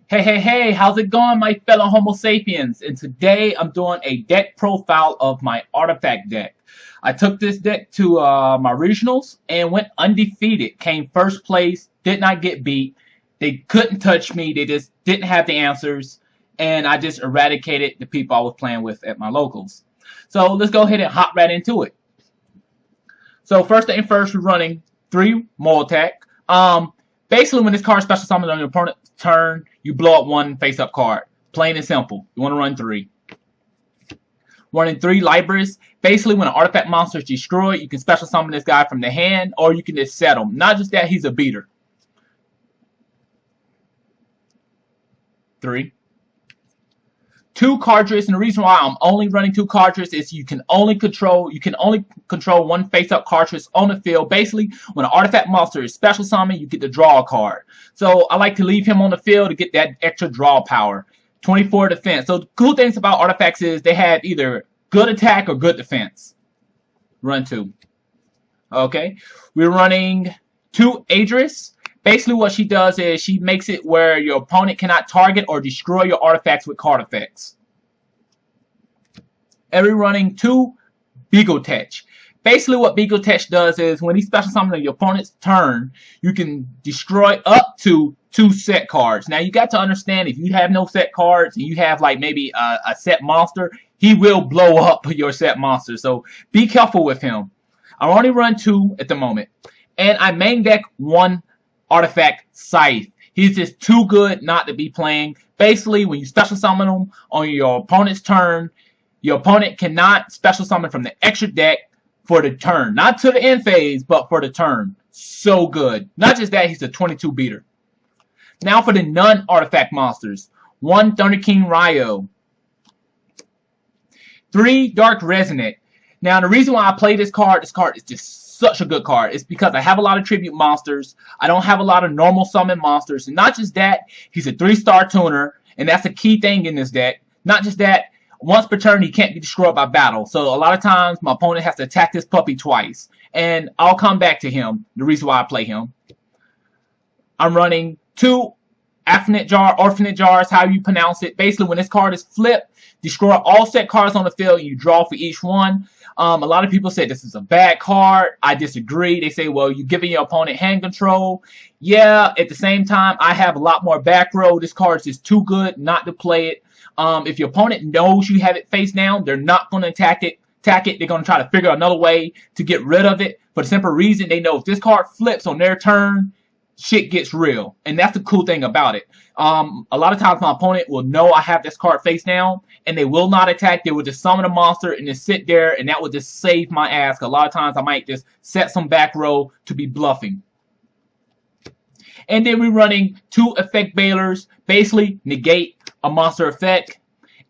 Hey, how's it going, my fellow Homo sapiens? And today I'm doing a deck profile of my artifact deck. I took this deck to my regionals and went undefeated. Came first place, did not get beat. They couldn't touch me, they just didn't have the answers. And I just eradicated the people I was playing with at my locals. So let's go ahead and hop right into it. So first thing first, we're running 3 Moralltach. Basically, when this card special summons on your opponent's turn, you blow up 1 face-up card. Plain and simple. You want to run 3. Running 3 Labrys. Basically, when an artifact monster is destroyed, you can special summon this guy from the hand, or you can just set him. Not just that, he's a beater. 3. 2 cartridges, and the reason why I'm only running 2 cartridges is you can only control 1 face-up cartridge on the field. Basically, when an artifact monster is special summoned, you get to draw a card. So I like to leave him on the field to get that extra draw power. 24 defense. So the cool things about artifacts is they have either good attack or good defense. Run 2. Okay, we're running 2 Aegis. Basically, what she does is she makes it where your opponent cannot target or destroy your artifacts with card effects. And we're running 2 Beagalltach. Basically, what Beagalltach does is when he special summons on your opponent's turn, you can destroy up to 2 set cards. Now, you got to understand, if you have no set cards and you have like maybe a set monster, he will blow up your set monster. So be careful with him. I only run 2 at the moment. And I main deck 1 artifact Scythe. He's just too good not to be playing. Basically, when you special summon him on your opponent's turn, your opponent cannot special summon from the extra deck for the turn. Not to the end phase, but for the turn. So good. Not just that, he's a 22 beater. Now for the non-artifact monsters. 1 Thunder King Rai-Oh. 3 Dark Resonator. Now the reason why I play this card is just such a good card. It's because I have a lot of tribute monsters. I don't have a lot of normal summon monsters. And not just that, he's a 3-star tuner. And that's a key thing in this deck. Not just that, once per turn he can't be destroyed by battle. So a lot of times my opponent has to attack this puppy twice. And I'll come back to him, the reason why I play him. I'm running 2 orphanage jars, how you pronounce it. Basically, when this card is flipped, destroy all set cards on the field and you draw for each one. A lot of people say this is a bad card. I disagree. They say, well, you're giving your opponent hand control. Yeah, at the same time, I have a lot more back row. This card is just too good not to play it. If your opponent knows you have it face down, they're not going to attack it. They're going to try to figure out another way to get rid of it. For the simple reason, they know if this card flips on their turn, shit gets real. And that's the cool thing about it. A lot of times my opponent will know I have this card face down, and they will not attack. They will just summon a monster and just sit there, and that will just save my ass. A lot of times I might just set some back row to be bluffing. And then we're running 2 effect bailers, basically negate a monster effect.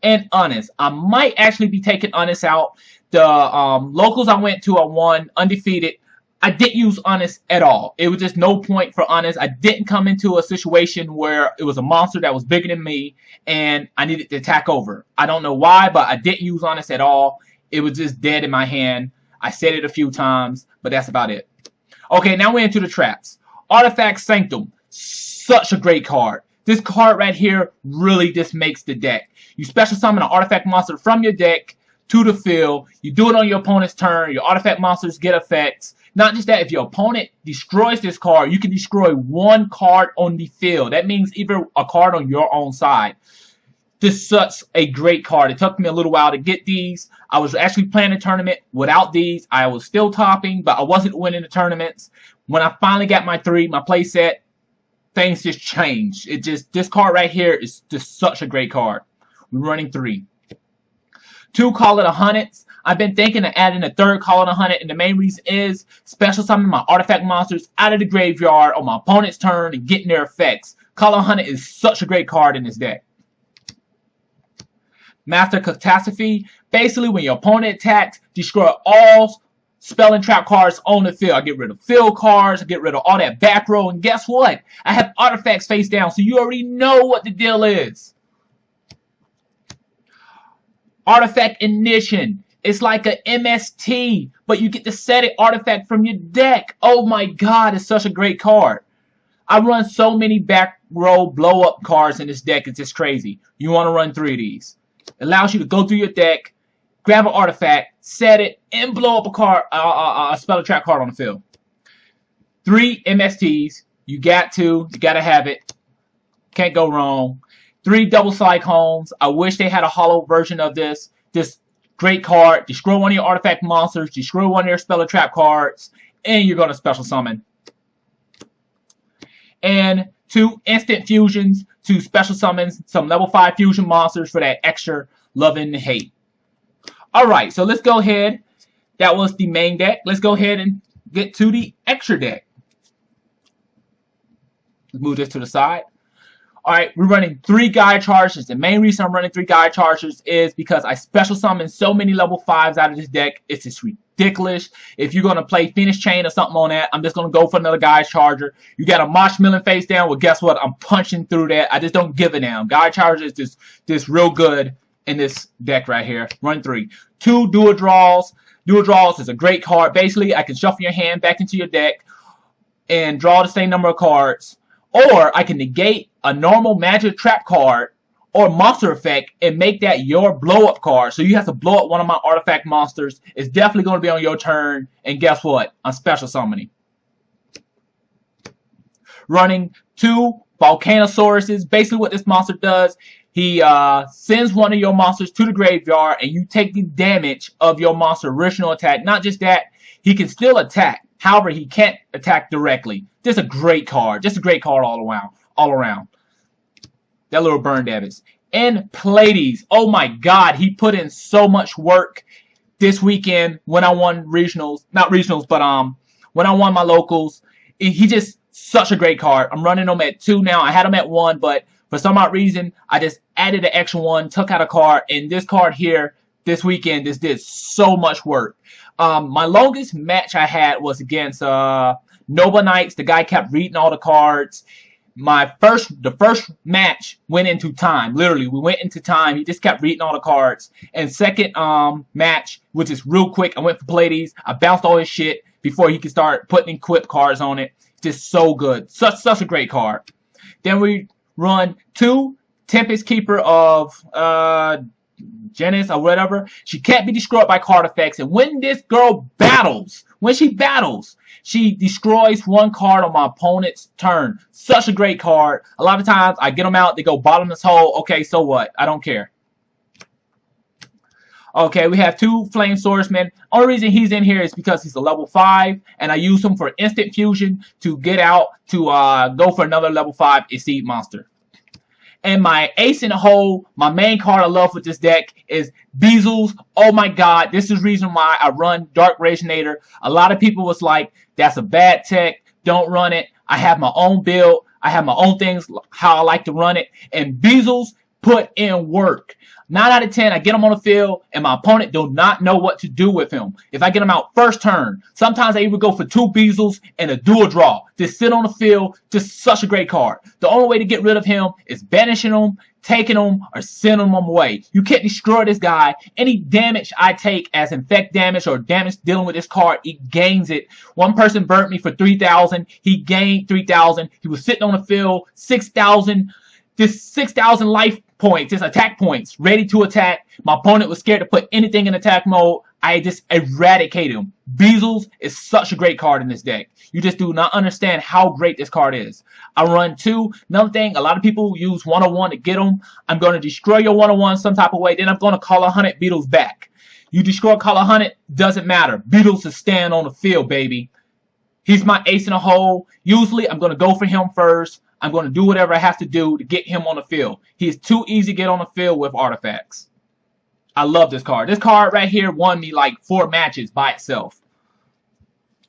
And Honest. I might actually be taking Honest out. The locals I went to, I won undefeated. I didn't use Honest at all. It was just no point for Honest. I didn't come into a situation where it was a monster that was bigger than me and I needed to attack over. I don't know why, but I didn't use Honest at all. It was just dead in my hand. I said it a few times, but that's about it. Okay, now we're into the traps. Artifact Sanctum. Such a great card. This card right here really just makes the deck. You special summon an artifact monster from your deck to the field. You do it on your opponent's turn. Your artifact monsters get effects. Not just that, if your opponent destroys this card, you can destroy 1 card on the field. That means either a card on your own side. This is such a great card. It took me a little while to get these. I was actually playing a tournament without these. I was still topping, but I wasn't winning the tournaments. When I finally got my play set, things just changed. This card right here is just such a great card. We're running 3. 2 Call It a Hundreds. I've been thinking of adding a 3rd Call It a Hundred, and the main reason is special summon my artifact monsters out of the graveyard on my opponent's turn and getting their effects. Call It a Hundred is such a great card in this deck. Master Catastrophe. Basically, when your opponent attacks, destroy all spell and trap cards on the field. I get rid of field cards, I get rid of all that back row, and guess what? I have artifacts face down, so you already know what the deal is. Artifact Ignition. It's like a MST, but you get to set an artifact from your deck. Oh my god, it's such a great card. I run so many back roll blow up cards in this deck is just crazy. You want to run 3 of these. It allows you to go through your deck, grab an artifact, set it, and blow up a card, a spell trap card on the field. 3 MSTs. You gotta have it. Can't go wrong. 3 double cyclones. I wish they had a hollow version of this. This great card. Destroy one of your artifact monsters. Destroy one of your spell trap cards, and you're gonna special summon. And 2 instant fusions to special summons some level 5 fusion monsters for that extra love and hate. Alright, so let's go ahead. That was the main deck. Let's go ahead and get to the extra deck. Let's move this to the side. Alright, we're running 3 Gaia Chargers. The main reason I'm running 3 Gaia Chargers is because I special summon so many level 5s out of this deck. It's just ridiculous. If you're going to play Phoenix Chain or something on that, I'm just going to go for another Gaia Charger. You got a Marshmallow face down. Well, guess what? I'm punching through that. I just don't give a damn. Gaia Charger is just real good in this deck right here. Run 3. 2 Dual Draws. Dual Draws is a great card. Basically, I can shuffle your hand back into your deck and draw the same number of cards. Or I can negate a normal magic trap card or monster effect and make that your blow up card. So you have to blow up one of my artifact monsters. It's definitely going to be on your turn. And guess what? I'm special summoning. Running 2 Volcasauruses. Basically what this monster does, he sends one of your monsters to the graveyard and you take the damage of your monster's original attack. Not just that, he can still attack. However, he can't attack directly. Just a great card. Just a great card all around. That little burn damage. And Pleiades. Oh my god, he put in so much work this weekend when I won regionals. Not regionals, but when I won my locals. He just such a great card. I'm running him at 2 now. I had him at 1, but for some odd reason, I just added an extra 1, took out a card, and this card here this weekend just did so much work. My longest match I had was against Nova Knights. The guy kept reading all the cards. The first match went into time. Literally, we went into time. He just kept reading all the cards. And second match, which is real quick, I went for Pleiades. I bounced all his shit before he could start putting equip cards on it. Just so good. Such a great card. Then we run 2 Tempest Keeper of Genis or whatever. She can't be destroyed by card effects. And when this girl battles, she destroys 1 card on my opponent's turn. Such a great card. A lot of times I get them out, they go bottomless hole. Okay, so what? I don't care. Okay, we have 2 Flame Swordsmen. Only reason he's in here is because he's a level 5, and I use him for instant fusion to get out to go for another level 5 Exceed monster. And my ace in the hole, my main card I love with this deck is Beagalltach. Oh my god, this is the reason why I run Dark Resonator. A lot of people was like, that's a bad tech, don't run it. I have my own build, I have my own things, how I like to run it. And Beagalltach put in work. 9 out of 10, I get him on the field, and my opponent do not know what to do with him. If I get him out first turn, sometimes I even go for 2 Beagalltachs and a dual draw. Just sit on the field, just such a great card. The only way to get rid of him is banishing him, taking him, or sending him away. You can't destroy this guy. Any damage I take as infect damage or damage dealing with this card, he gains it. One person burnt me for 3,000. He gained 3,000. He was sitting on the field, 6,000. Just 6,000 life points, just attack points, ready to attack. My opponent was scared to put anything in attack mode. I just eradicated him. Beagalltach is such a great card in this deck. You just do not understand how great this card is. I run 2. Another thing, a lot of people use 101 to get them. I'm going to destroy your 101 some type of way. Then I'm going to call 100 Beagalltach back. You destroy call 100, doesn't matter. Beagalltach is stand on the field, baby. He's my ace in the hole. Usually, I'm going to go for him first. I'm going to do whatever I have to do to get him on the field. He's too easy to get on the field with artifacts. I love this card. This card right here won me like 4 matches by itself.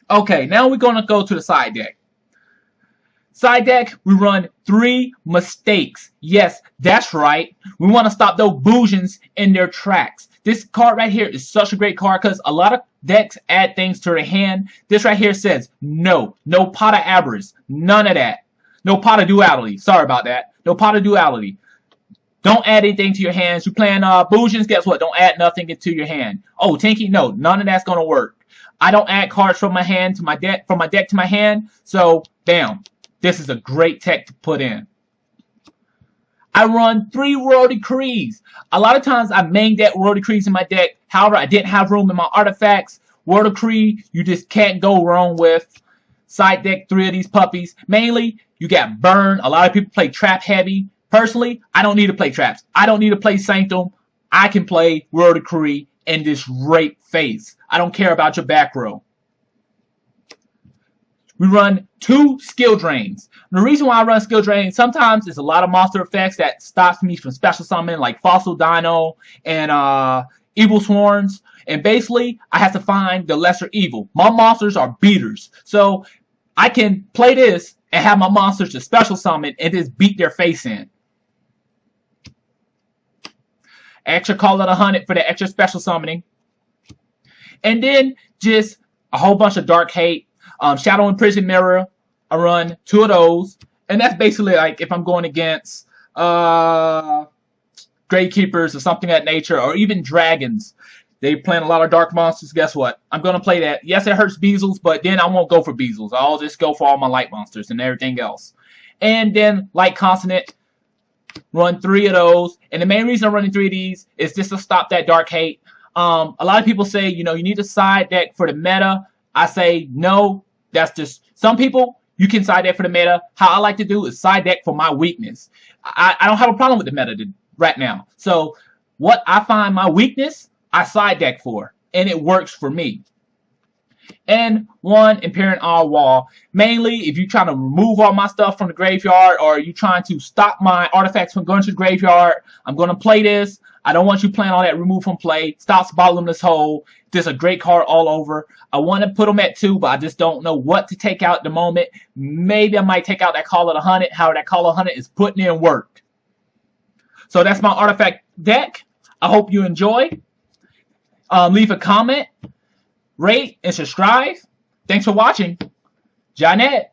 Okay, now we're going to go to the side deck. Side deck, we run 3 mistakes. Yes, that's right. We want to stop those Boojins in their tracks. This card right here is such a great card because a lot of decks add things to their hand. This right here says no. No Pot of Avarice. None of that. No Pot of Duality. Sorry about that. No Pot of Duality. Don't add anything to your hands. You playing Boojins, guess what? Don't add nothing into your hand. Oh, Tinky, no. None of that's going to work. I don't add cards from my hand to my deck, from my deck to my hand. So, bam. This is a great tech to put in. I run 3 World Decrees. A lot of times I main deck World Decrees in my deck. However, I didn't have room in my artifacts. World Decree, you just can't go wrong with. Side deck 3 of these puppies. Mainly, you got Burn. A lot of people play Trap heavy. Personally, I don't need to play Traps. I don't need to play Sanctum. I can play World Decree and just rape face. I don't care about your back row. We run 2 skill drains. And the reason why I run skill drains, sometimes it's a lot of monster effects that stops me from special summoning, like Fossil Dino and Evil Swarms. And basically, I have to find the lesser evil. My monsters are beaters. So I can play this and have my monsters to special summon and just beat their face in. Extra call it 100 for the extra special summoning. And then just a whole bunch of Dark Hate. Shadow and Prison Mirror, I run 2 of those. And that's basically like if I'm going against Gravekeepers or something of that nature, or even Dragons. They playing a lot of dark monsters. Guess what? I'm going to play that. Yes, it hurts Beezles, but then I won't go for Beezles. I'll just go for all my light monsters and everything else. And then Light Consonant, run 3 of those. And the main reason I'm running 3 of these is just to stop that Dark Hate. A lot of people say, you know, you need to side deck for the meta. I say, no, that's just, some people, you can side deck for the meta. How I like to do is side deck for my weakness. I don't have a problem with the meta right now. So what I find my weakness, I side deck for, and it works for me. And 1 Imperial All Wall. Mainly, if you're trying to remove all my stuff from the graveyard, or you're trying to stop my artifacts from going to the graveyard, I'm going to play this. I don't want you playing all that remove from play. Stops Bottomless Hole. There's a great card all over. I want to put them at 2, but I just don't know what to take out at the moment. Maybe I might take out that Call of the 100. However, that Call of the 100 is putting in work. So that's my artifact deck. I hope you enjoy. Leave a comment, rate, and subscribe. Thanks for watching. Janet.